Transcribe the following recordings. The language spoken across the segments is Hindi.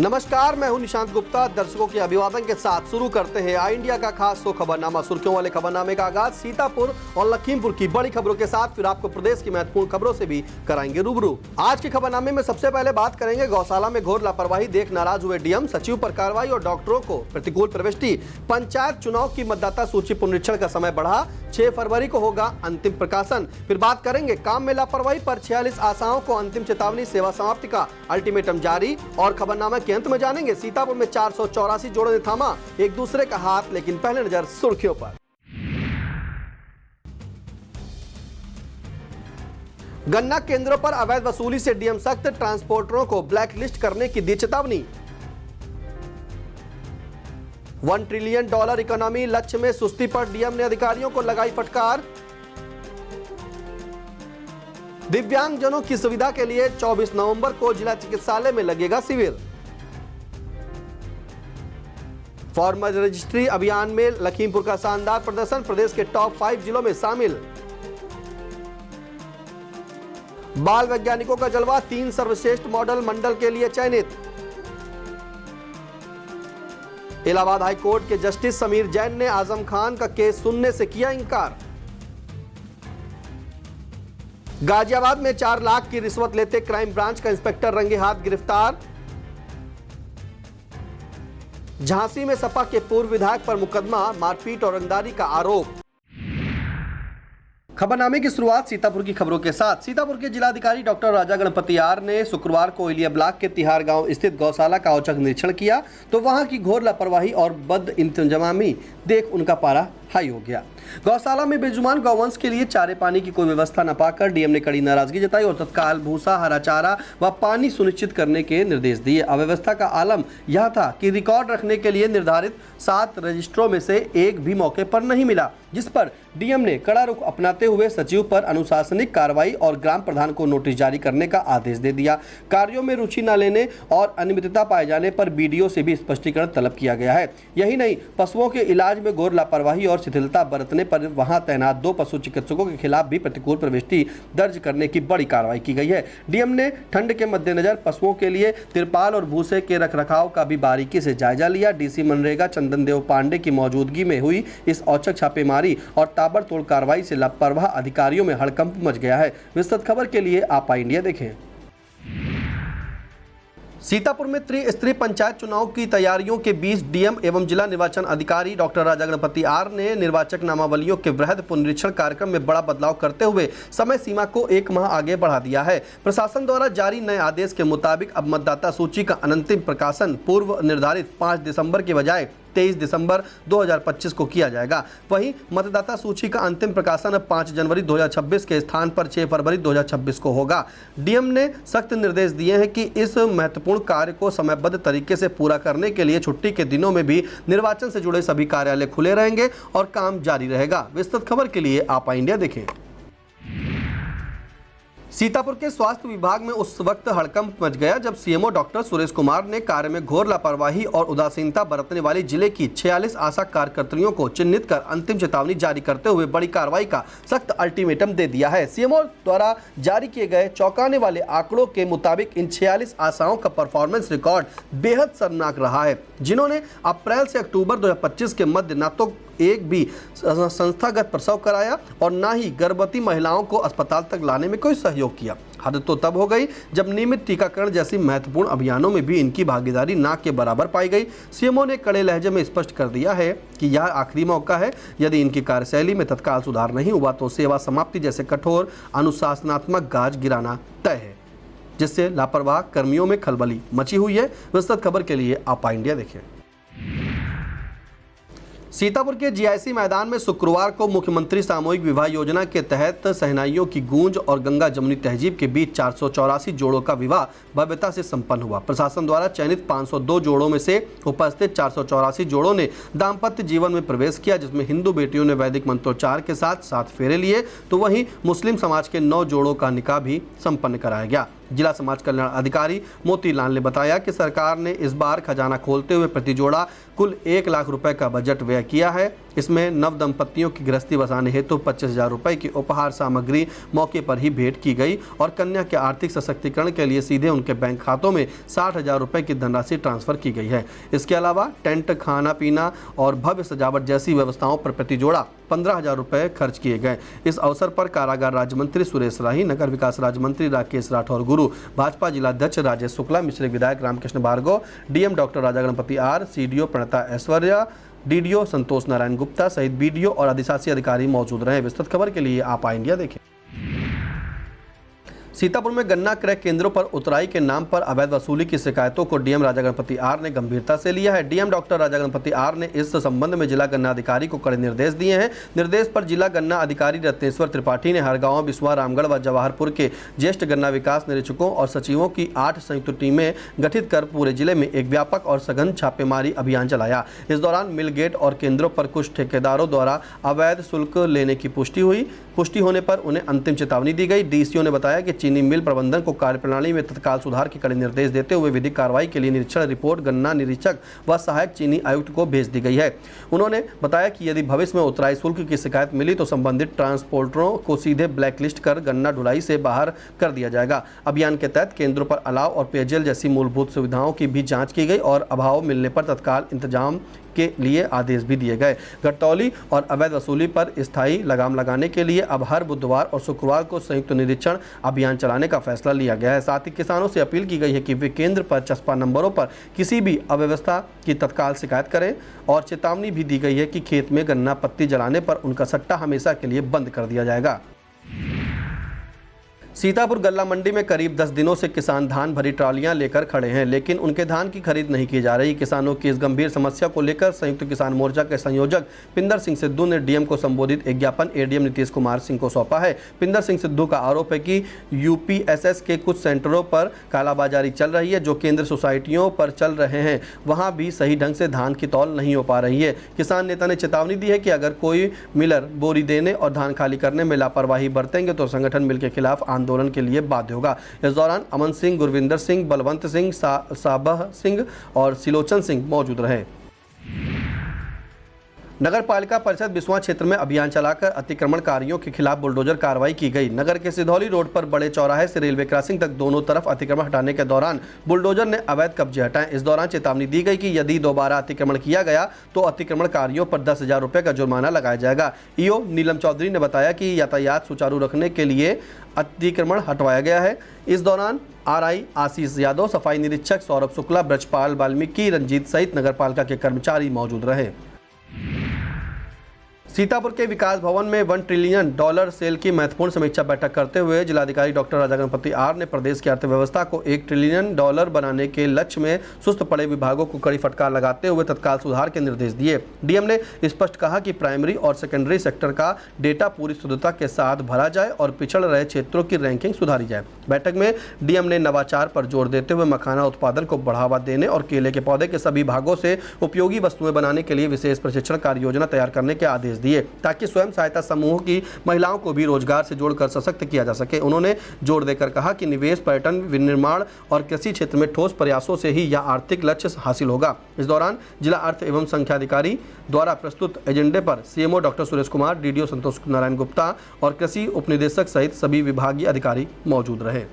नमस्कार, मैं हूं निशांत गुप्ता। दर्शकों के अभिवादन के साथ शुरू करते हैं आई इंडिया का खास शो खबरनामा। सुर्खियों वाले खबरनामे का आगाज सीतापुर और लखीमपुर की बड़ी खबरों के साथ, फिर आपको प्रदेश की महत्वपूर्ण खबरों से भी कराएंगे रूबरू। आज के खबरनामे में सबसे पहले बात करेंगे गौशाला में घोर लापरवाही देख नाराज हुए डीएम, सचिव पर कार्रवाई और डॉक्टरों को प्रतिकूल प्रविष्टि। पंचायत चुनाव की मतदाता सूची पुनरीक्षण का समय बढ़ा, 6 फरवरी को होगा अंतिम प्रकाशन। फिर बात करेंगे काम में लापरवाही पर 46 आशाओं को अंतिम चेतावनी, सेवा समाप्ति का अल्टीमेटम जारी। और खबरनामा के अंत में जानेंगे सीतापुर में 484 जोड़ों ने थामा एक दूसरे का हाथ। लेकिन पहले नजर सुर्खियों पर। गन्ना केंद्रों पर अवैध वसूली से डीएम सख्त, ट्रांसपोर्टरों को ब्लैकलिस्ट करने की दी चेतावनी। $1 ट्रिलियन इकोनॉमी लक्ष्य में सुस्ती पर डीएम ने अधिकारियों को लगाई फटकार। दिव्यांगजनों की सुविधा के लिए 24 नवंबर को जिला चिकित्सालय में लगेगा शिविर। फार्मर रजिस्ट्री अभियान में लखीमपुर का शानदार प्रदर्शन, प्रदेश के टॉप 5 जिलों में शामिल। बाल वैज्ञानिकों का जलवा, 3 सर्वश्रेष्ठ मॉडल मंडल के लिए चयनित। इलाहाबाद हाई कोर्ट के जस्टिस समीर जैन ने आजम खान का केस सुनने से किया इंकार। गाजियाबाद में 4 लाख की रिश्वत लेते क्राइम ब्रांच का इंस्पेक्टर रंगे हाथ गिरफ्तार। झांसी में सपा के पूर्व विधायक पर मुकदमा, मारपीट और रंगदारी का आरोप। खबरनामे की शुरुआत सीतापुर की खबरों के साथ। सीतापुर के जिलाधिकारी डॉक्टर राजा गणपति आर ने शुक्रवार को इलिया ब्लॉक के तिहार गांव स्थित गौशाला का औचक निरीक्षण किया तो वहां की घोर लापरवाही और बद इंतजामी देख उनका पारा हाई हो गया। गौशाला में बेजुबान गौवंश के लिए चारे पानी की कोई व्यवस्था न पाकर डीएम ने कड़ी नाराजगी जताई और तत्काल भूसा, हरा चारा व पानी सुनिश्चित करने के निर्देश दिए। अव्यवस्था का आलम यह था कि रिकॉर्ड रखने के लिए निर्धारित 7 रजिस्ट्रों में से एक भी मौके पर नहीं मिला, जिस पर डीएम ने कड़ा रुख अपनाते हुए सचिव पर अनुशासनिक कार्रवाई और ग्राम प्रधान को नोटिस जारी करने का आदेश दे दिया। कार्यों में रुचि न लेने और अनियमितता पाए जाने पर बीडीओ से भी स्पष्टीकरण तलब किया गया है। यही नहीं, पशुओं के इलाज में घोर लापरवाही और शिथिलता बरतने पर वहां तैनात 2 पशु चिकित्सकों के खिलाफ भी प्रतिकूल प्रविष्टि दर्ज करने की बड़ी कार्रवाई की गई है। डीएम ने ठंड के मद्देनजर पशुओं के लिए तिरपाल और भूसे के रखरखाव का भी बारीकी से जायजा लिया। डीसी मनरेगा चंदन देव पांडे की मौजूदगी में हुई इस औचक छापेमारी और ताबड़तोड़ कार्रवाई से लापरवाह अधिकारियों में हड़कंप मच गया है। विस्तृत खबर के लिए आप आई इंडिया देखें। सीतापुर में त्रिस्तरीय पंचायत चुनाव की तैयारियों के बीच डीएम एवं जिला निर्वाचन अधिकारी डॉक्टर राजा गणपति आर ने निर्वाचक नामावलियों के वृहद पुनरीक्षण कार्यक्रम में बड़ा बदलाव करते हुए समय सीमा को 1 माह आगे बढ़ा दिया है। प्रशासन द्वारा जारी नए आदेश के मुताबिक अब मतदाता सूची का अंतिम प्रकाशन पूर्व निर्धारित 5 दिसंबर के बजाय 23 दिसंबर 2025 को किया जाएगा। वहीं मतदाता सूची का अंतिम प्रकाशन अब 5 जनवरी 2026 के स्थान पर 6 फरवरी 2026 को होगा। डीएम ने सख्त निर्देश दिए हैं कि इस महत्वपूर्ण कार्य को समयबद्ध तरीके से पूरा करने के लिए छुट्टी के दिनों में भी निर्वाचन से जुड़े सभी कार्यालय खुले रहेंगे और काम जारी रहेगा। विस्तृत खबर के लिए आप आई इंडिया देखें। सीतापुर के स्वास्थ्य विभाग में उस वक्त हड़कंप मच गया जब सीएमओ डॉक्टर सुरेश कुमार ने कार्य में घोर लापरवाही और उदासीनता बरतने वाली जिले की 46 आशा कार्यकर्तियों को चिन्हित कर अंतिम चेतावनी जारी करते हुए बड़ी कार्रवाई का सख्त अल्टीमेटम दे दिया है। सीएमओ द्वारा जारी किए गए चौंकाने वाले आंकड़ों के मुताबिक इन 46 आशाओं का परफॉर्मेंस रिकॉर्ड बेहद शर्मनाक रहा है, जिन्होंने अप्रैल से अक्टूबर 2025 के मध्य न तो एक भी संस्थागत प्रसव कराया और ना ही गर्भवती महिलाओं को अस्पताल तक लाने में कोई सहयोग किया। हद तो तब हो गई जब नियमित टीकाकरण जैसी महत्वपूर्ण अभियानों में भी इनकी भागीदारी ना के बराबर पाई गई। सीएमओ ने कड़े लहजे में स्पष्ट कर दिया है कि यह आखिरी मौका है। यदि इनकी कार्यशैली में तत्काल सुधार नहीं हुआ तो सेवा समाप्ति जैसे कठोर अनुशासनात्मक गाज गिराना तय है, जिससे लापरवाह कर्मियों में खलबली मची हुई है। विस्तृत खबर के लिए आप आई इंडिया देखें। सीतापुर के जीआईसी मैदान में शुक्रवार को मुख्यमंत्री सामूहिक विवाह योजना के तहत सहनाइयों की गूंज और गंगा जमुनी तहजीब के बीच 484 जोड़ों का विवाह भव्यता से संपन्न हुआ। प्रशासन द्वारा चयनित 502 जोड़ों में से उपस्थित 484 जोड़ों ने दाम्पत्य जीवन में प्रवेश किया, जिसमें हिंदू बेटियों ने वैदिक मंत्रोच्चार के साथ 7 फेरे लिए तो वहीं मुस्लिम समाज के 9 जोड़ों का निकाह भी संपन्न कराया गया। जिला समाज कल्याण अधिकारी मोतीलाल ने बताया कि सरकार ने इस बार खजाना खोलते हुए प्रति जोड़ा कुल 1 लाख रुपए का बजट व्यय किया है। इसमें नव दंपतियों की गृहस्थी बसाने हेतु 25,000 रुपये की उपहार सामग्री मौके पर ही भेंट की गई और कन्या के आर्थिक सशक्तिकरण के लिए सीधे उनके बैंक खातों में 60,000 रुपये की धनराशि ट्रांसफर की गई है। इसके अलावा टेंट, खाना पीना और भव्य सजावट जैसी व्यवस्थाओं पर प्रति जोड़ा 15,000 रुपये खर्च किए गए। इस अवसर पर कारागार राज्य मंत्री सुरेश राही, नगर विकास राज्य मंत्री राकेश राठौर गुरु, भाजपा जिलाध्यक्ष राजेश शुक्ला, मिश्रिक विधायक Ramkrishna Bhargava, DM doctor Raja Ganpati R, CDO Pranata Aishwarya, DDO Santosh Narayan Gupta सहित बीडीओ और अधिशासी अधिकारी मौजूद रहे। विस्तृत खबर के लिए आप इंडिया देखें। सीतापुर में गन्ना क्रय केंद्रों पर उतराई के नाम पर अवैध वसूली की शिकायतों को डीएम राजा गणपति आर ने गंभीरता से लिया है। DM doctor Raja Ganpati R ने इस संबंध में जिला गन्ना अधिकारी को कड़े निर्देश दिए हैं। निर्देश पर जिला गन्ना अधिकारी रत्नेश्वर त्रिपाठी ने हरगांव, बिस्वा, रामगढ़ व जवाहरपुर के ज्येष्ठ गन्ना विकास निरीक्षकों और सचिवों की 8 संयुक्त टीमें गठित कर पूरे जिले में एक व्यापक और सघन छापेमारी अभियान चलाया। इस दौरान मिल गेट और केंद्रों पर कुछ ठेकेदारों द्वारा अवैध शुल्क लेने की पुष्टि हुई। पुष्टि होने पर उन्हें अंतिम चेतावनी दी गई। डीसीओ ने बताया कि चीनी मिल प्रबंधन को कार्यप्रणाली में तत्काल सुधार के कड़े निर्देश देते हुए विधिक कार्रवाई के लिए निरीक्षण रिपोर्ट गन्ना निरीक्षक व सहायक चीनी आयुक्त को भेज दी गई है। उन्होंने बताया कि यदि भविष्य में उतराई शुल्क की शिकायत मिली तो संबंधित ट्रांसपोर्टरों को सीधे ब्लैकलिस्ट कर गन्ना ढुलाई से बाहर कर दिया जाएगा। अभियान के तहत केंद्रों पर अलाव और पेयजल जैसी मूलभूत सुविधाओं की भी जाँच की गई और अभाव मिलने पर तत्काल इंतजाम के लिए आदेश भी दिए गए। घटतौली और अवैध वसूली पर स्थायी लगाम लगाने के लिए अब हर बुधवार और शुक्रवार को संयुक्त निरीक्षण अभियान चलाने का फैसला लिया गया है। साथ ही किसानों से अपील की गई है कि वे केंद्र पर चस्पा नंबरों पर किसी भी अव्यवस्था की तत्काल शिकायत करें और चेतावनी भी दी गई है कि खेत में गन्ना पत्ती जलाने पर उनका सट्टा हमेशा के लिए बंद कर दिया जाएगा। सीतापुर गल्ला मंडी में करीब 10 दिनों से किसान धान भरी ट्रालियां लेकर खड़े हैं, लेकिन उनके धान की खरीद नहीं की जा रही। किसानों की इस गंभीर समस्या को लेकर संयुक्त किसान मोर्चा के संयोजक पिंदर सिंह सिद्धू ने डीएम को संबोधित एक ज्ञापन एडीएम नीतीश कुमार सिंह को सौंपा है। पिंदर सिंह सिद्धू का आरोप है कि यूपीएसएस के कुछ सेंटरों पर कालाबाजारी चल रही है। जो केंद्र सोसाइटियों पर चल रहे हैं वहां भी सही ढंग से धान की तौल नहीं हो पा रही है। किसान नेता ने चेतावनी दी है कि अगर कोई मिलर बोरी देने और धान खाली करने में लापरवाही बरतेंगे तो संगठन मिल के खिलाफ आंदोलन के लिए बाध्य होगा। इस दौरान अमन सिंह, गुरविंदर सिंह, बलवंत सिंह, साबह सिंह और सिलोचन सिंह मौजूद रहे। नगर पालिका परिषद बिस्वा क्षेत्र में अभियान चलाकर अतिक्रमणकारियों के खिलाफ बुलडोजर कार्रवाई की गई। नगर के सिधौली रोड पर बड़े चौराहे से रेलवे क्रॉसिंग तक दोनों तरफ अतिक्रमण हटाने के दौरान बुलडोजर ने अवैध कब्जे हटाए। इस दौरान चेतावनी दी गई कि यदि दोबारा अतिक्रमण किया गया तो अतिक्रमणकारियों पर 10,000 रुपये का जुर्माना लगाया जाएगा। ईओ नीलम चौधरी ने बताया कि यातायात सुचारू रखने के लिए अतिक्रमण हटवाया गया है। इस दौरान आरआई आशीष यादव, सफाई निरीक्षक सौरभ शुक्ला, ब्रजपाल वाल्मीकि, रंजीत सहित नगर पालिका के कर्मचारी मौजूद रहे। सीतापुर के विकास भवन में $1 ट्रिलियन सेल की महत्वपूर्ण समीक्षा बैठक करते हुए जिलाधिकारी डॉक्टर राजा गणपति आर ने प्रदेश की अर्थव्यवस्था को $1 ट्रिलियन बनाने के लक्ष्य में सुस्त पड़े विभागों को कड़ी फटकार लगाते हुए तत्काल सुधार के निर्देश दिए। डीएम ने स्पष्ट कहा कि प्राइमरी और सेकेंडरी सेक्टर का डेटा पूरी शुद्धता के साथ भरा जाए और पिछड़ रहे क्षेत्रों की रैंकिंग सुधारी जाए। बैठक में डीएम ने नवाचार पर जोर देते हुए मखाना उत्पादन को बढ़ावा देने और केले के पौधे के सभी भागों से उपयोगी वस्तुएं बनाने के लिए विशेष प्रशिक्षण कार्य योजना तैयार करने के आदेश दिए ताकि स्वयं सहायता समूह की महिलाओं को भी रोजगार से जोड़कर सशक्त किया जा सके। उन्होंने जोर देकर कहा कि निवेश, पर्यटन, विनिर्माण और कृषि क्षेत्र में ठोस प्रयासों से ही यह आर्थिक लक्ष्य हासिल होगा। इस दौरान जिला अर्थ एवं संख्याधिकारी द्वारा प्रस्तुत एजेंडे पर CMO doctor Suresh Kumar, DDO Santosh Narayan Gupta और कृषि उपनिदेशक सहित सभी विभागीय अधिकारी मौजूद रहे।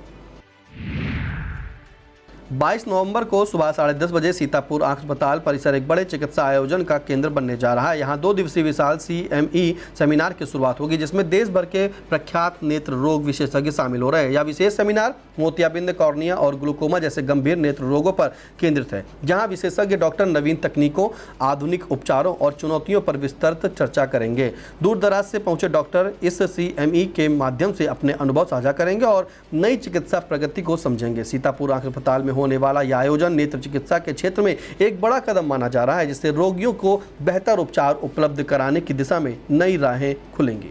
22 नवंबर को सुबह 10:30 बजे सीतापुर आँख अस्पताल परिसर एक बड़े चिकित्सा आयोजन का केंद्र बनने जा रहा है। यहाँ 2 दिवसीय विशाल CME सेमिनार की शुरुआत होगी जिसमें देश भर के प्रख्यात नेत्र रोग विशेषज्ञ शामिल हो रहे हैं। यह विशेष सेमिनार मोतियाबिंद, कॉर्निया और ग्लूकोमा जैसे गंभीर नेत्र रोगों पर केंद्रित है, जहाँ विशेषज्ञ डॉक्टर नवीन तकनीकों, आधुनिक उपचारों और चुनौतियों पर विस्तृत चर्चा करेंगे। दूर दराज से पहुंचे डॉक्टर इस CME के माध्यम से अपने अनुभव साझा करेंगे और नई चिकित्सा प्रगति को समझेंगे। सीतापुर आँख अस्पताल में होने वाला यह आयोजन नेत्र चिकित्सा के क्षेत्र में एक बड़ा कदम माना जा रहा है, जिससे रोगियों को बेहतर उपचार उपलब्ध कराने की दिशा में नई राहें खुलेंगी।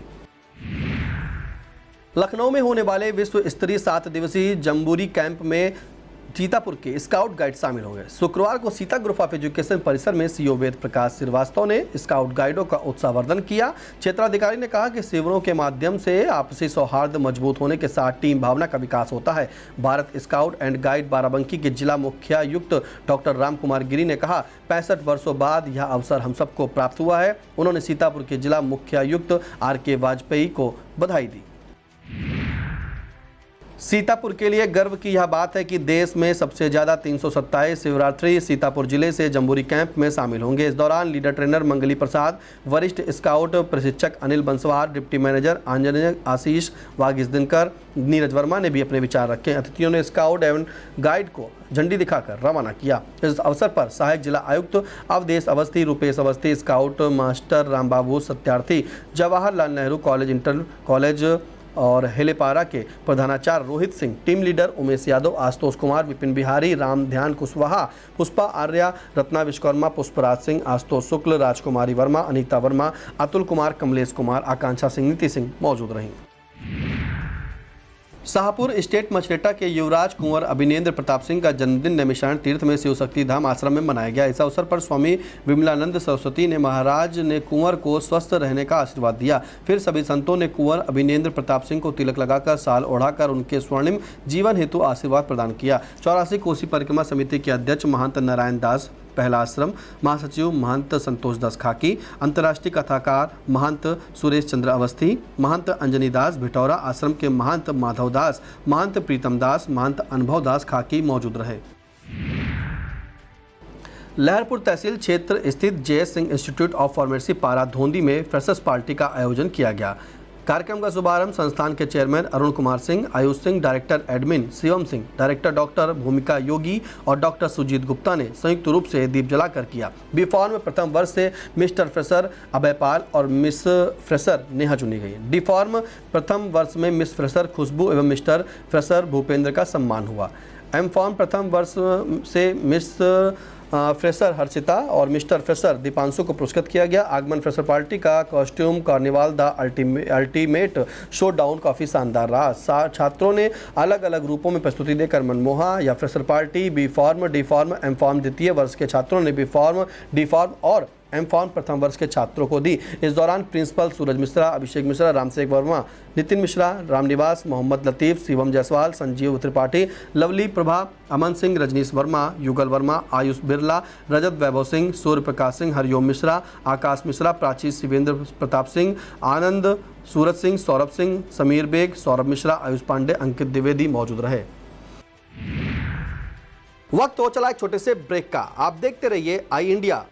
लखनऊ में होने वाले विश्व स्तरीय 7 दिवसीय जम्बूरी कैंप में सीतापुर के स्काउट गाइड शामिल होंगे। शुक्रवार को सीता ग्रुप ऑफ एजुकेशन परिसर में सीओ वेद प्रकाश श्रीवास्तव ने स्काउट गाइडों का उत्साहवर्धन किया। क्षेत्राधिकारी ने कहा कि शिविरों के माध्यम से आपसी सौहार्द मजबूत होने के साथ टीम भावना का विकास होता है। Bharat scout and guide Barabanki के जिला मुखियायुक्त डॉक्टर राम कुमार गिरी ने कहा, 65 वर्षों बाद यह अवसर हम सबको प्राप्त हुआ है। उन्होंने सीतापुर के जिला मुखियायुक्त RK वाजपेयी को बधाई दी। सीतापुर के लिए गर्व की यह बात है कि देश में सबसे ज्यादा 327 शिवरात्रि सीतापुर जिले से जम्बूरी कैंप में शामिल होंगे। इस दौरान लीडर ट्रेनर मंगली प्रसाद, वरिष्ठ स्काउट प्रशिक्षक अनिल बंसवार, डिप्टी मैनेजर आंजनेय आशीष, वागीश दिनकर, नीरज वर्मा ने भी अपने विचार रखे। अतिथियों ने स्काउट एवं गाइड को झंडी दिखाकर रवाना किया। इस अवसर पर सहायक जिला आयुक्त Awadhesh Awasthi, Rupesh Awasthi, scout master Rambabu Satyarthi, Jawaharlal Nehru college, inter college और हेलेपारा के प्रधानाचार्य रोहित सिंह, टीम लीडर उमेश यादव, आशुतोष कुमार, विपिन बिहारी, राम ध्यान कुशवाहा, पुष्पा आर्या, रत्ना विश्वकर्मा, पुष्पराज सिंह, आशुतोष शुक्ल, राजकुमारी वर्मा, अनीता वर्मा, अतुल कुमार, कमलेश कुमार, आकांक्षा सिंह, नीति सिंह मौजूद रहीं। शाहपुर स्टेट मछरेटा के युवराज कुंवर अभिनेंद्र प्रताप सिंह का जन्मदिन नैमिषारण्य तीर्थ में शिव शक्ति धाम आश्रम में मनाया गया। इस अवसर पर स्वामी विमलानंद सरस्वती ने महाराज ने कुंवर को स्वस्थ रहने का आशीर्वाद दिया। फिर सभी संतों ने कुंवर अभिनेंद्र प्रताप सिंह को तिलक लगाकर शाल ओढ़ाकर उनके स्वर्णिम जीवन हेतु आशीर्वाद प्रदान किया। 84 कोसी परिक्रमा समिति के अध्यक्ष महंत नारायण दास पहला आश्रम, महासचिव महंत संतोष दास खाकी, अंतर्राष्ट्रीय कथाकार महंत सुरेश चंद्र अवस्थी, महंत अंजनी दास भिटौरा, आश्रम के महंत माधव दास, महंत प्रीतम दास, महंत अनुभव दास खाकी मौजूद रहे। लहरपुर तहसील क्षेत्र स्थित JS Singh institute of pharmacy पारा धोंदी में फ्रेशर्स पार्टी का आयोजन किया गया। कार्यक्रम का शुभारंभ संस्थान के chairman Arun Kumar Singh, Ayush Singh, director admin Shivam Singh, director doctor भूमिका योगी और डॉक्टर सुजीत गुप्ता ने संयुक्त रूप से दीप जलाकर किया। बी फॉर्म में प्रथम वर्ष से मिस्टर फ्रेशर अभय पाल और मिस फ्रेशर नेहा चुनी गई। डी फॉर्म प्रथम वर्ष में मिस फ्रेशर खुशबू एवं मिस्टर फ्रेशर भूपेंद्र का सम्मान हुआ। एम फॉर्म प्रथम वर्ष से मिस फ्रेशर हर्षिता और मिस्टर फ्रेशर दीपांशु को पुरस्कृत किया गया। आगमन फ्रेशर पार्टी का costume carnival the ultimate show down काफ़ी शानदार रहा। छात्रों ने अलग अलग रूपों में प्रस्तुति देकर मनमोहा। या fresher party B pharm, D pharm, M pharm द्वितीय वर्ष के छात्रों ने बी फॉर्म, डी फॉर्म और एम फॉर्म प्रथम वर्ष के छात्रों को दी। इस दौरान प्रिंसिपल सूरज मिश्रा, अभिषेक मिश्रा, रामसेक वर्मा, नितिन मिश्रा, रामनिवास, मोहम्मद लतीफ़, शिवम जायसवाल, संजीव त्रिपाठी, लवली प्रभा, अमन सिंह, रजनीश वर्मा, युगल वर्मा, आयुष बिरला, रजत वैभव सिंह, सूर्य प्रकाश सिंह, हरिओम मिश्रा, आकाश मिश्रा, प्राची, शिवेंद्र प्रताप सिंह, आनंद, सूरज सिंह, सौरभ सिंह, समीर बेग, सौरभ मिश्रा, आयुष पांडे, अंकित द्विवेदी मौजूद रहे। वक्त हो चला एक छोटे से ब्रेक का। आप देखते रहिए I India.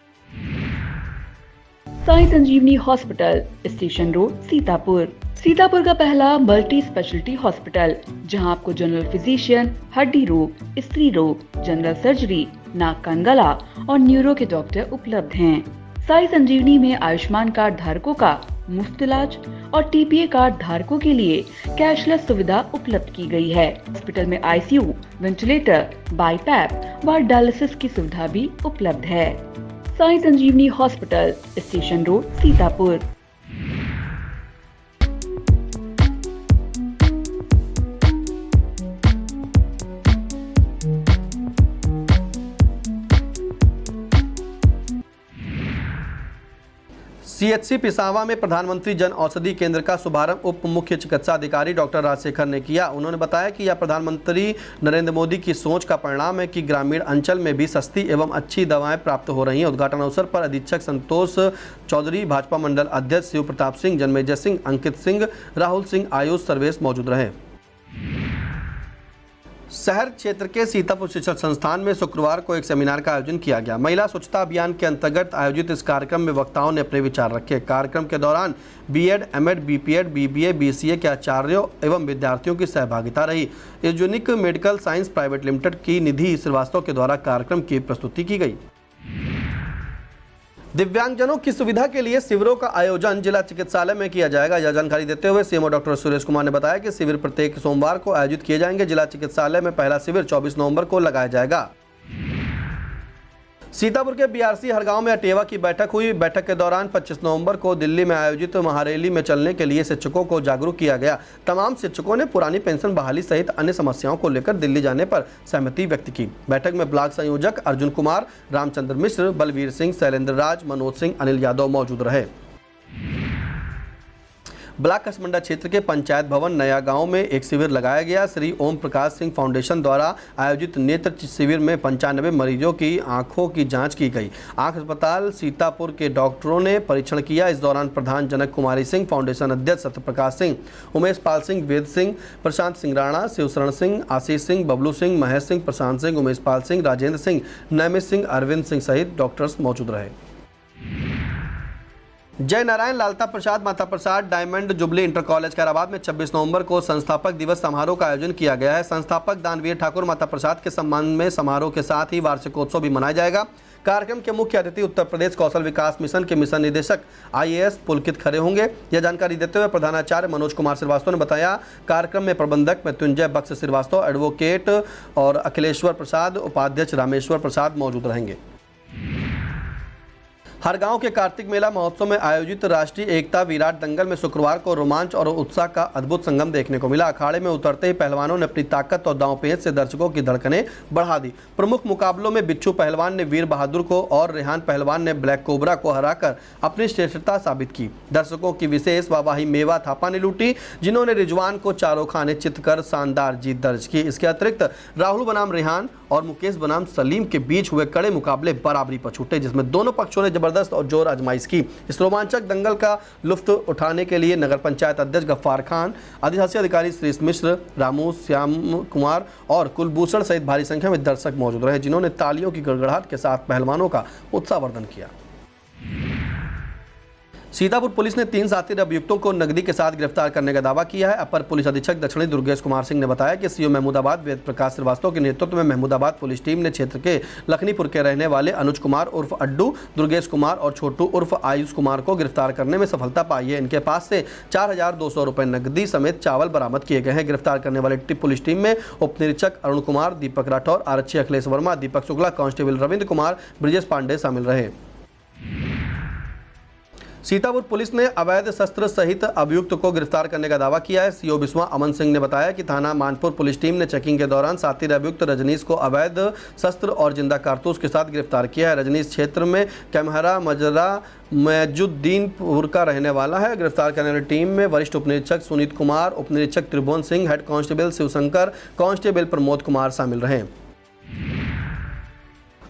Sai Sanjeevani hospital, station road, Sitapur. Sitapur का पहला मल्टी स्पेशलिटी हॉस्पिटल, जहां आपको जनरल फिजिशियन, हड्डी रोग, स्त्री रोग, जनरल सर्जरी, नाक कान गला और न्यूरो के डॉक्टर उपलब्ध हैं। साई संजीवनी में आयुष्मान कार्ड धारकों का मुफ्त इलाज और TPA कार्ड धारकों के लिए कैशलेस सुविधा उपलब्ध की गई है। हॉस्पिटल में ICU, वेंटिलेटर, बाईपैप व डायलिसिस की सुविधा भी उपलब्ध है। Sai Sanjeevani hospital, station road, Sitapur. CHC Pisawan में प्रधानमंत्री जन औषधि केंद्र का शुभारंभ उप मुख्य चिकित्सा अधिकारी डॉक्टर राजशेखर ने किया। उन्होंने बताया कि यह प्रधानमंत्री नरेंद्र मोदी की सोच का परिणाम है कि ग्रामीण अंचल में भी सस्ती एवं अच्छी दवाएं प्राप्त हो रही हैं। उद्घाटन अवसर पर अधीक्षक संतोष चौधरी, भाजपा मंडल अध्यक्ष शिव प्रताप सिंह, जन्मेजय सिंह, अंकित सिंह, राहुल सिंह, आयुष सर्वेश मौजूद रहे। शहर क्षेत्र के सीतापुर शिक्षण संस्थान में शुक्रवार को एक सेमिनार का आयोजन किया गया। महिला स्वच्छता अभियान के अंतर्गत आयोजित इस कार्यक्रम में वक्ताओं ने अपने विचार रखे। कार्यक्रम के दौरान B.Ed, M.Ed, B.Ped, BBA, BCA के आचार्यों एवं विद्यार्थियों की सहभागिता रही। Unique medical science private limited की निधि श्रीवास्तव के द्वारा कार्यक्रम की प्रस्तुति की गई। दिव्यांगजनों की सुविधा के लिए शिविरों का आयोजन जिला चिकित्सालय में किया जाएगा। यह जानकारी देते हुए CMO डॉक्टर सुरेश कुमार ने बताया कि शिविर प्रत्येक सोमवार को आयोजित किए जाएंगे। जिला चिकित्सालय में पहला शिविर 24 नवंबर को लगाया जाएगा। सीतापुर के बीआरसी हरगांव में अटेवा की बैठक हुई। बैठक के दौरान 25 नवंबर को दिल्ली में आयोजित महारैली में चलने के लिए शिक्षकों को जागरूक किया गया। तमाम शिक्षकों ने पुरानी पेंशन बहाली सहित अन्य समस्याओं को लेकर दिल्ली जाने पर सहमति व्यक्त की। बैठक में ब्लॉक संयोजक अर्जुन कुमार, रामचंद्र मिश्र, बलवीर सिंह, शैलेंद्र राज, मनोज सिंह, अनिल यादव मौजूद रहे। ब्लॉक कसमंडा क्षेत्र के पंचायत भवन नया गांव में एक शिविर लगाया गया। श्री ओम प्रकाश सिंह फाउंडेशन द्वारा आयोजित नेत्र शिविर में 95 मरीजों की आंखों की जांच की गई। आंख अस्पताल सीतापुर के डॉक्टरों ने परीक्षण किया। इस दौरान प्रधान जनक कुमारी सिंह, फाउंडेशन अध्यक्ष सत्यप्रकाश सिंह, उमेश पाल सिंह, वेद सिंह, प्रशांत सिंह राणा, शिवशरण सिंह, आशीष सिंह, बबलू सिंह, महेश सिंह, प्रशांत सिंह, उमेश पाल सिंह, राजेंद्र सिंह, नैमित सिंह, अरविंद सिंह सहित डॉक्टर्स मौजूद रहे। जय Narayan Lalta Prasad Mata Prasad diamond jubilee inter college Khairabad में 26 नवंबर को संस्थापक दिवस समारोह का आयोजन किया गया है। संस्थापक दानवीर ठाकुर माता प्रसाद के सम्मान में समारोह के साथ ही वार्षिकोत्सव भी मनाया जाएगा। कार्यक्रम के मुख्य अतिथि उत्तर प्रदेश कौशल विकास मिशन के मिशन निदेशक IAS पुलकित खरे होंगे। यह जानकारी देते हुए प्रधानाचार्य मनोज कुमार श्रीवास्तव ने बताया, कार्यक्रम में प्रबंधक मृत्युंजय बख्श श्रीवास्तव, एडवोकेट और अखिलेश्वर प्रसाद, उपाध्यक्ष रामेश्वर प्रसाद मौजूद रहेंगे। हर गांव के कार्तिक मेला महोत्सव में आयोजित राष्ट्रीय एकता विराट दंगल में शुक्रवार को रोमांच और उत्साह का अद्भुत संगम देखने को मिला। अखाड़े में उतरते ही पहलवानों ने अपनी ताकत और दांवपेच से दर्शकों की धड़कनें बढ़ा दी। प्रमुख मुकाबलों में बिच्छू पहलवान ने वीर बहादुर को और रेहान पहलवान ने ब्लैक कोबरा को हराकर अपनी श्रेष्ठता साबित की। दर्शकों की विशेष वाहवाही मेवा थापा ने लूटी, जिन्होंने रिजवान को चारों खाने चित कर शानदार जीत दर्ज की। इसके अतिरिक्त राहुल बनाम रेहान और मुकेश बनाम सलीम के बीच हुए कड़े मुकाबले बराबरी पर छूटे, जिसमें दोनों पक्षों ने जबरदस्त और जोर आजमाइश की। इस रोमांचक दंगल का लुत्फ उठाने के लिए नगर पंचायत अध्यक्ष गफ्फार खान, अधिशासी अधिकारी श्रीश मिश्र, रामू, श्याम कुमार और कुलभूषण सहित भारी संख्या में दर्शक मौजूद रहे, जिन्होंने तालियों की गड़गड़ाहट के साथ पहलवानों का उत्साहवर्धन किया। सीतापुर पुलिस ने 3 शातिर अभियुक्तों को नकदी के साथ गिरफ्तार करने का दावा किया है। अपर पुलिस अधीक्षक दक्षिणी दुर्गेश कुमार सिंह ने बताया कि सीओ महमूदाबाद वेद प्रकाश श्रीवास्तव के नेतृत्व में महमूदाबाद पुलिस टीम ने क्षेत्र के लखनीपुर के रहने वाले अनुज कुमार उर्फ अड्डू, दुर्गेश कुमार और छोटू उर्फ आयुष कुमार को गिरफ्तार करने में सफलता पाई है। इनके पास से 4200 रुपये नकदी समेत चावल बरामद किए गए हैं। गिरफ्तार करने वाली पुलिस टीम में उप निरीक्षक अरुण कुमार, दीपक राठौर, आरक्षी अखिलेश वर्मा, दीपक शुक्ला, कांस्टेबल रविंद्र कुमार, ब्रिजेश पांडे शामिल रहे। सीतापुर पुलिस ने अवैध शस्त्र सहित अभियुक्त को गिरफ्तार करने का दावा किया है। सीओ बिस्वा अमन सिंह ने बताया कि थाना मानपुर पुलिस टीम ने चेकिंग के दौरान शातिर अभियुक्त रजनीश को अवैध शस्त्र और जिंदा कारतूस के साथ गिरफ्तार किया है। रजनीश क्षेत्र में कैमहरा मजरा मैजुद्दीनपुर का रहने वाला है। गिरफ्तार करने वाली टीम में वरिष्ठ उप निरीक्षक सुनीत कुमार, उप निरीक्षक Tribhuvan Singh, head constable Shivshankar, constable Pramod Kumar शामिल रहे।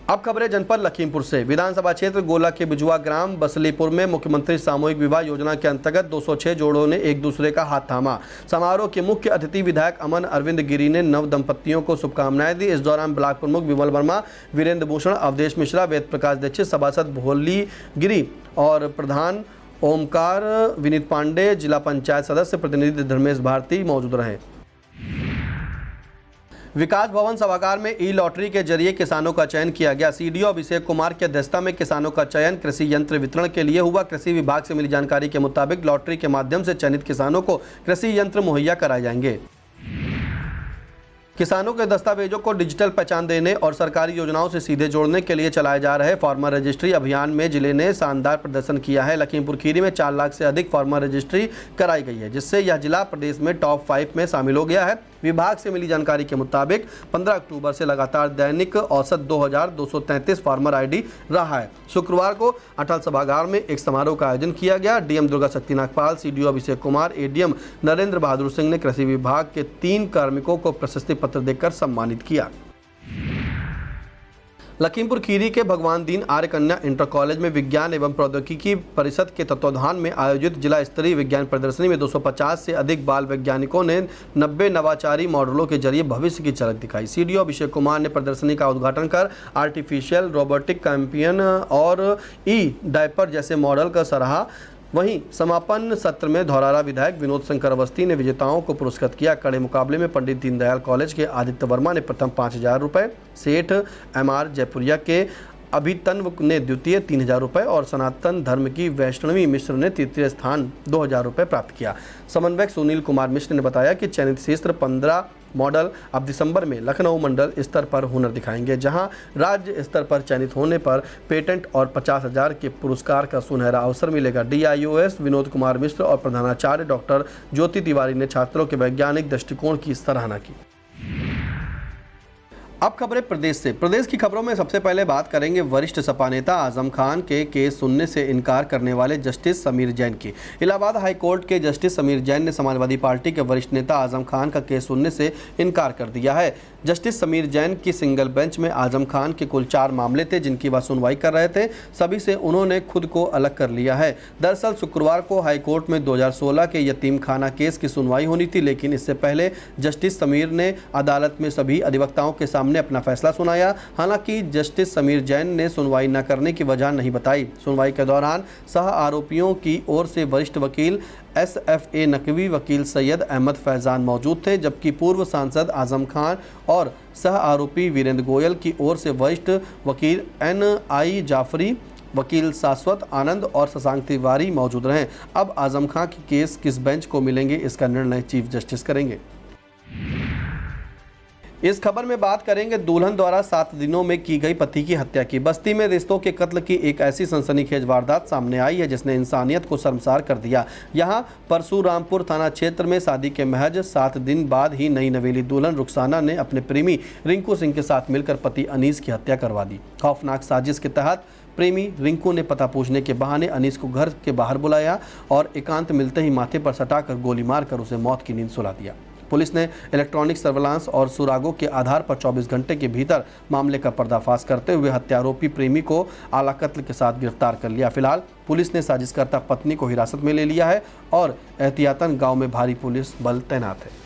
अब खबरें जनपद लखीमपुर से। विधानसभा क्षेत्र गोला के बिजुआ ग्राम बसलीपुर में मुख्यमंत्री सामूहिक विवाह योजना के अंतर्गत 206 जोड़ों ने एक दूसरे का हाथ थामा। समारोह के मुख्य अतिथि विधायक अमन अरविंद गिरी ने नव दंपतियों को शुभकामनाएं दी। इस दौरान ब्लॉक प्रमुख विमल वर्मा, वीरेंद्र भूषण, अवधेश मिश्रा, वेद प्रकाश दीक्षित, सभासद भोली गिरी और प्रधान ओमकार विनीत पांडे, जिला पंचायत सदस्य प्रतिनिधि धर्मेश भारती मौजूद रहे। विकास भवन सभागार में ई लॉटरी के जरिए किसानों का चयन किया गया। सीडीओ अभिषेक कुमार की अध्यक्षता में किसानों का चयन कृषि यंत्र वितरण के लिए हुआ। कृषि विभाग से मिली जानकारी के मुताबिक लॉटरी के माध्यम से चयनित किसानों को कृषि यंत्र मुहैया कराए जाएंगे। किसानों के दस्तावेजों को डिजिटल पहचान देने और सरकारी योजनाओं से सीधे जोड़ने के लिए चलाए जा रहे फार्मर रजिस्ट्री अभियान में जिले ने शानदार प्रदर्शन किया है। लखीमपुर खीरी में 4 लाख से अधिक फार्मर रजिस्ट्री कराई गई है, जिससे यह जिला प्रदेश में टॉप 5 में शामिल हो गया है। विभाग से मिली जानकारी के मुताबिक 15 अक्टूबर से लगातार दैनिक औसत 2233 फार्मर आईडी रहा है। शुक्रवार को अटल सभागार में एक समारोह का आयोजन किया गया। डीएम दुर्गा शक्ति नागपाल, सीडीओ अभिषेक कुमार, एडीएम नरेंद्र बहादुर सिंह ने कृषि विभाग के 3 कार्मिकों को प्रशस्ति पत्र देकर सम्मानित किया। लखीमपुर खीरी के भगवान दीन आर्य कन्या इंटर कॉलेज में विज्ञान एवं प्रौद्योगिकी परिषद के तत्वावधान में आयोजित जिला स्तरीय विज्ञान प्रदर्शनी में 250 से अधिक बाल वैज्ञानिकों ने 90 नवाचारी मॉडलों के जरिए भविष्य की झलक दिखाई। सीडीओ अभिषेक कुमार ने प्रदर्शनी का उद्घाटन कर आर्टिफिशियल रोबोटिक कैंपियन और ई डायपर जैसे मॉडल का सराहा। वहीं समापन सत्र में धौरारा विधायक विनोद शंकर अवस्थी ने विजेताओं को पुरस्कृत किया। कड़े मुकाबले में पंडित दीनदयाल कॉलेज के आदित्य वर्मा ने प्रथम 5000 रुपये, सेठ MR जयपुरिया के अभितन्व ने द्वितीय 3,000 रुपये और सनातन धर्म की वैष्णवी मिश्र ने तृतीय स्थान 2,000 रुपये प्राप्त किया। समन्वयक सुनील कुमार मिश्र ने बताया कि चयनित शिष्य 15 मॉडल अब दिसंबर में लखनऊ मंडल स्तर पर हुनर दिखाएंगे, जहां राज्य स्तर पर चयनित होने पर पेटेंट और 50,000 के पुरस्कार का सुनहरा अवसर मिलेगा। DIOS विनोद कुमार मिश्र और प्रधानाचार्य डॉक्टर ज्योति तिवारी ने छात्रों के वैज्ञानिक दृष्टिकोण की सराहना की। अब खबरें प्रदेश से। प्रदेश की खबरों में सबसे पहले बात करेंगे वरिष्ठ सपा नेता आजम खान के केस सुनने से इनकार करने वाले जस्टिस समीर जैन की। इलाहाबाद हाई कोर्ट के जस्टिस समीर जैन ने समाजवादी पार्टी के वरिष्ठ नेता आजम खान का केस सुनने से इनकार कर दिया है। जस्टिस समीर जैन की सिंगल बेंच में आजम खान के कुल 4 मामले थे जिनकी वह सुनवाई कर रहे थे। सभी से उन्होंने खुद को अलग कर लिया है। दरअसल शुक्रवार को हाई कोर्ट में 2016 के यतीम खाना केस की सुनवाई होनी थी, लेकिन इससे पहले जस्टिस समीर ने अदालत में सभी अधिवक्ताओं के सामने अपना फैसला सुनाया। हालांकि जस्टिस समीर जैन ने सुनवाई न करने की वजह नहीं बताई। सुनवाई के दौरान सह आरोपियों की ओर से वरिष्ठ वकील SFA नकवी, वकील सैयद अहमद फैजान मौजूद थे, जबकि पूर्व सांसद आजम खान और सह आरोपी वीरेंद्र गोयल की ओर से वरिष्ठ वकील NI जाफरी, वकील शाश्वत आनंद और शशांक तिवारी मौजूद रहे। अब आजम खान के केस किस बेंच को मिलेंगे, इसका निर्णय चीफ जस्टिस करेंगे। इस खबर में बात करेंगे दुल्हन द्वारा 7 दिनों में की गई पति की हत्या की। बस्ती में रिश्तों के कत्ल की एक ऐसी सनसनीखेज वारदात सामने आई है जिसने इंसानियत को शर्मसार कर दिया। यहां परशुरामपुर थाना क्षेत्र में शादी के महज 7 दिन बाद ही नई नवेली दुल्हन रुखसाना ने अपने प्रेमी रिंकू सिंह के साथ मिलकर पति अनीस की हत्या करवा दी। खौफनाक साजिश के तहत प्रेमी रिंकू ने पता पूछने के बहाने अनीस को घर के बाहर बुलाया और एकांत मिलते ही माथे पर सटाकर गोली मारकर उसे मौत की नींद सुला दिया। पुलिस ने इलेक्ट्रॉनिक सर्विलांस और सुरागों के आधार पर 24 घंटे के भीतर मामले का पर्दाफाश करते हुए हत्यारोपी प्रेमी को आला कत्ल के साथ गिरफ्तार कर लिया। फिलहाल पुलिस ने साजिशकर्ता पत्नी को हिरासत में ले लिया है और एहतियातन गांव में भारी पुलिस बल तैनात है।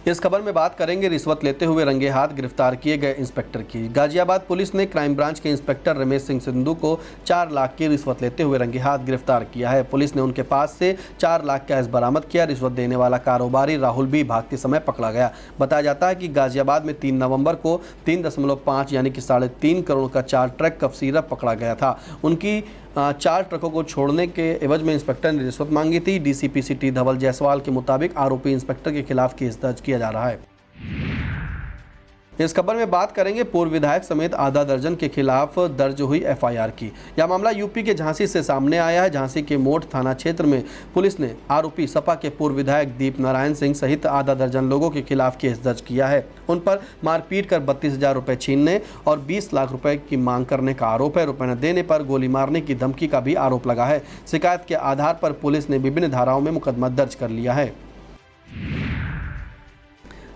इस खबर में बात करेंगे रिश्वत लेते हुए रंगे हाथ गिरफ्तार किए गए इंस्पेक्टर की। गाजियाबाद पुलिस ने क्राइम ब्रांच के इंस्पेक्टर रमेश सिंह सिंधु को 4 लाख की रिश्वत लेते हुए रंगे हाथ गिरफ्तार किया है। पुलिस ने उनके पास से 4 लाख कैश बरामद किया। रिश्वत देने वाला कारोबारी राहुल भी भागते समय पकड़ा गया। बताया जाता है कि गाजियाबाद में 3 नवंबर को 3.5 यानी कि 3.5 करोड़ का 4 ट्रक कफ सिरप पकड़ा गया था। उनकी 4 ट्रकों को छोड़ने के एवज में इंस्पेक्टर ने रिश्वत मांगी थी। DCP सिटी धवल जायसवाल के मुताबिक आरोपी इंस्पेक्टर के खिलाफ केस दर्ज किया जा रहा है। इस खबर में बात करेंगे पूर्व विधायक समेत आधा दर्जन के खिलाफ दर्ज हुई FIR की। यह मामला यूपी के झांसी से सामने आया है। झांसी के मोट थाना क्षेत्र में पुलिस ने आरोपी सपा के पूर्व विधायक दीप नारायण सिंह सहित आधा दर्जन लोगों के खिलाफ केस दर्ज किया है। उन पर मारपीट कर 32,000 रुपये छीनने और 20 लाख रुपए की मांग करने का आरोप है। रुपए न देने पर गोली मारने की धमकी का भी आरोप लगा है। शिकायत के आधार पर पुलिस ने विभिन्न धाराओं में मुकदमा दर्ज कर लिया है।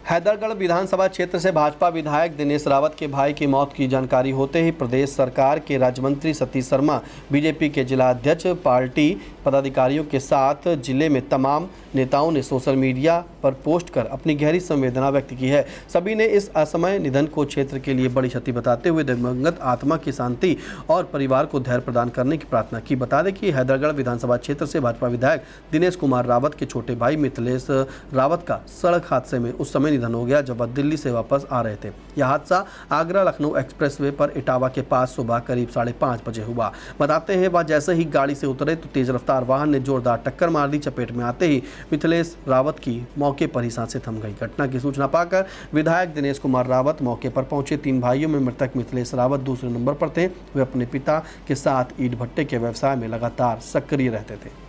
हैदरगढ़ विधानसभा क्षेत्र से भाजपा विधायक दिनेश रावत के भाई की मौत की जानकारी होते ही प्रदेश सरकार के राज्य मंत्री सतीश शर्मा, बीजेपी के जिला अध्यक्ष, पार्टी पदाधिकारियों के साथ जिले में तमाम नेताओं ने सोशल मीडिया पर पोस्ट कर अपनी गहरी संवेदना व्यक्त की है। सभी ने इस असमय निधन को क्षेत्र के लिए बड़ी क्षति बताते हुए दिवंगत आत्मा की शांति और परिवार को धैर्य प्रदान करने की प्रार्थना की। बता दें कि हैदरगढ़ विधानसभा क्षेत्र से भाजपा विधायक दिनेश कुमार रावत के छोटे भाई मिथिलेश रावत का सड़क हादसे में उस समय निधन हो गया जब वह दिल्ली से वापस आ रहे थे। यह हादसा आगरा लखनऊ एक्सप्रेसवे पर इटावा के पास सुबह करीब 5:30 बजे हुआ। बताते हैं वह जैसे ही गाड़ी से उतरे तो तेज रफ्तार वाहन ने जोरदार टक्कर मार दी। चपेट में आते ही मिथिलेश रावत की मौके पर ही सांसें थम गई। घटना की सूचना पाकर विधायक दिनेश कुमार रावत मौके पर पहुंचे। 3 भाइयों में मृतक मिथिलेश रावत दूसरे नंबर पर थे। वे अपने पिता के साथ ईंट भट्टे के व्यवसाय में लगातार सक्रिय रहते थे।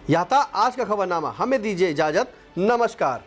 यह था आज का खबरनामा। हमें दीजिए इजाजत। नमस्कार।